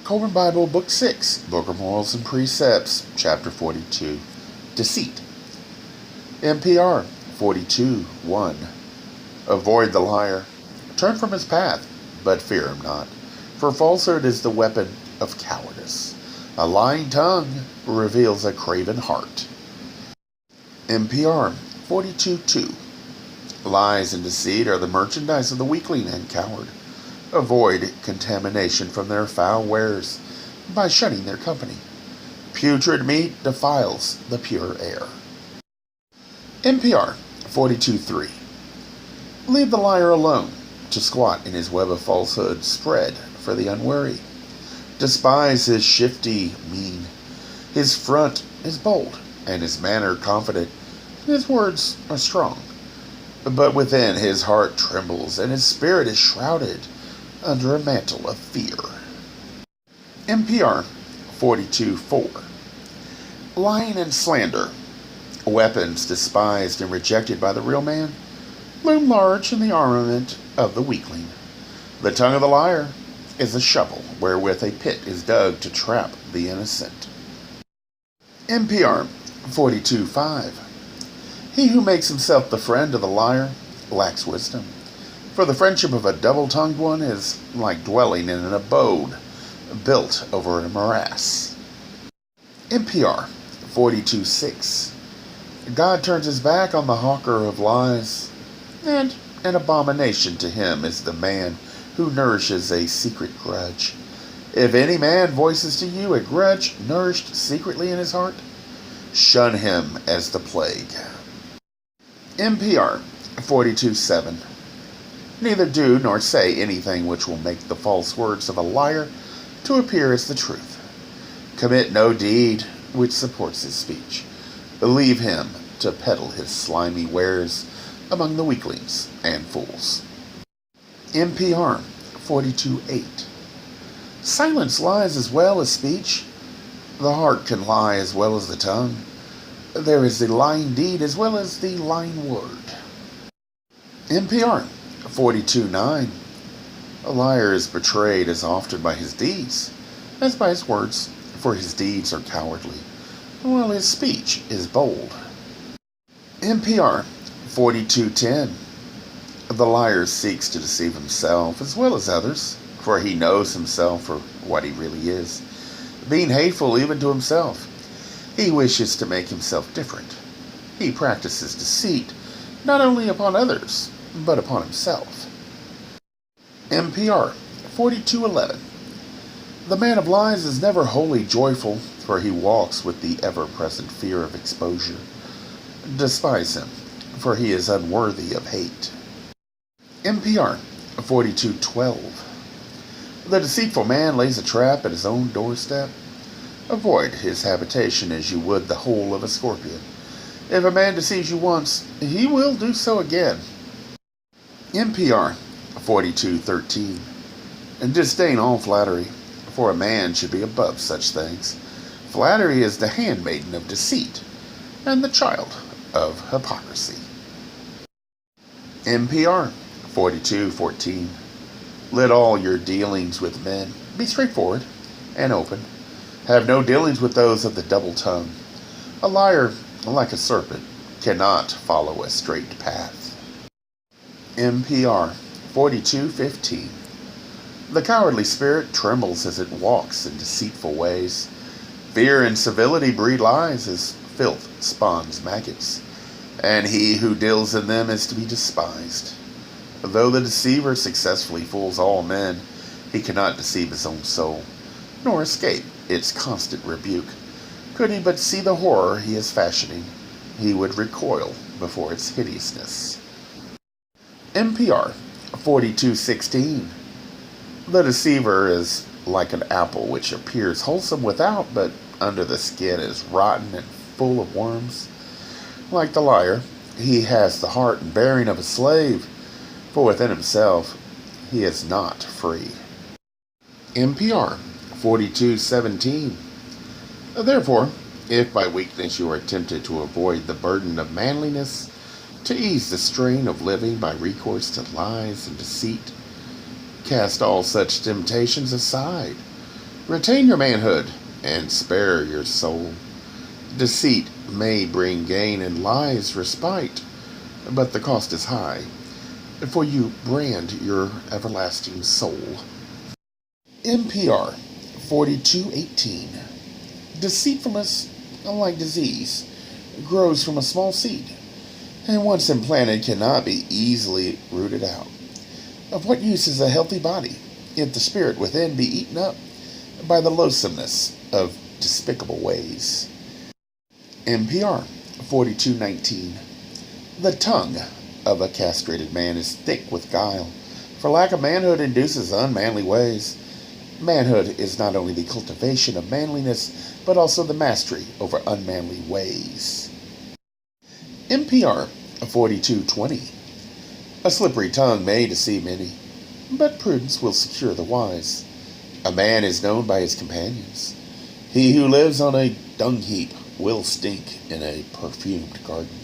Kolbrin Bible, Book 6, Book of Morals and Precepts, Chapter 42, Deceit. NPR 42:1. Avoid the liar. Turn from his path, but fear him not, for falsehood is the weapon of cowardice. A lying tongue reveals a craven heart. NPR 42:2. Lies and deceit are the merchandise of the weakling and coward. Avoid contamination from their foul wares by shunning their company. Putrid meat defiles the pure air. NPR 42:3. Leave the liar alone to squat in his web of falsehood spread for the unwary. Despise his shifty mien. His front is bold, and his manner confident. His words are strong, but within his heart trembles, and his spirit is shrouded under a mantle of fear. NPR 42:4. Lying and slander, weapons despised and rejected by the real man, loom large in the armament of the weakling. The tongue of the liar is a shovel wherewith a pit is dug to trap the innocent. NPR 42:5. He who makes himself the friend of the liar lacks wisdom, for the friendship of a double-tongued one is like dwelling in an abode built over a morass. NPR 42:6. God turns his back on the hawker of lies, and an abomination to him is the man who nourishes a secret grudge. If any man voices to you a grudge nourished secretly in his heart, shun him as the plague. NPR 42:7. Neither do nor say anything which will make the false words of a liar to appear as the truth. Commit no deed which supports his speech. Leave him to peddle his slimy wares among the weaklings and fools. NPR 42:8. Silence lies as well as speech. The heart can lie as well as the tongue. There is the lying deed as well as the lying word. NPR 42:9. A liar is betrayed as often by his deeds as by his words, for his deeds are cowardly, while his speech is bold. NPR 42:10. The liar seeks to deceive himself as well as others, for he knows himself for what he really is. Being hateful even to himself, he wishes to make himself different. He practices deceit not only upon others, but upon himself. NPR 42:11. The man of lies is never wholly joyful, for he walks with the ever-present fear of exposure. Despise him, for he is unworthy of hate. NPR 42:12. The deceitful man lays a trap at his own doorstep. Avoid his habitation as you would the hole of a scorpion. If a man deceives you once, he will do so again. NPR 42:13. Disdain all flattery, for a man should be above such things. Flattery is the handmaiden of deceit, and the child of hypocrisy. NPR 42:14. Let all your dealings with men be straightforward and open. Have no dealings with those of the double tongue. A liar, like a serpent, cannot follow a straight path. NPR 42:15. The cowardly spirit trembles as it walks in deceitful ways. Fear and civility breed lies as filth spawns maggots, and he who deals in them is to be despised. Though the deceiver successfully fools all men, he cannot deceive his own soul, nor escape its constant rebuke. Could he but see the horror he is fashioning, he would recoil before its hideousness. NPR 42:16. The deceiver is like an apple which appears wholesome without, but under the skin is rotten and full of worms. Like the liar, he has the heart and bearing of a slave, for within himself he is not free. NPR 42:17. Therefore, if by weakness you are tempted to avoid the burden of manliness, to ease the strain of living by recourse to lies and deceit, cast all such temptations aside. Retain your manhood and spare your soul. Deceit may bring gain and lies respite, but the cost is high, for you brand your everlasting soul. NPR 42:18. Deceitfulness, like disease, grows from a small seed, and once implanted cannot be easily rooted out. Of what use is a healthy body if the spirit within be eaten up by the loathsomeness of despicable ways? NPR 42:19. The tongue of a castrated man is thick with guile, for lack of manhood induces unmanly ways. Manhood is not only the cultivation of manliness, but also the mastery over unmanly ways. NPR 42:20. A slippery tongue may deceive many, but prudence will secure the wise. A man is known by his companions. He who lives on a dung heap will stink in a perfumed garden.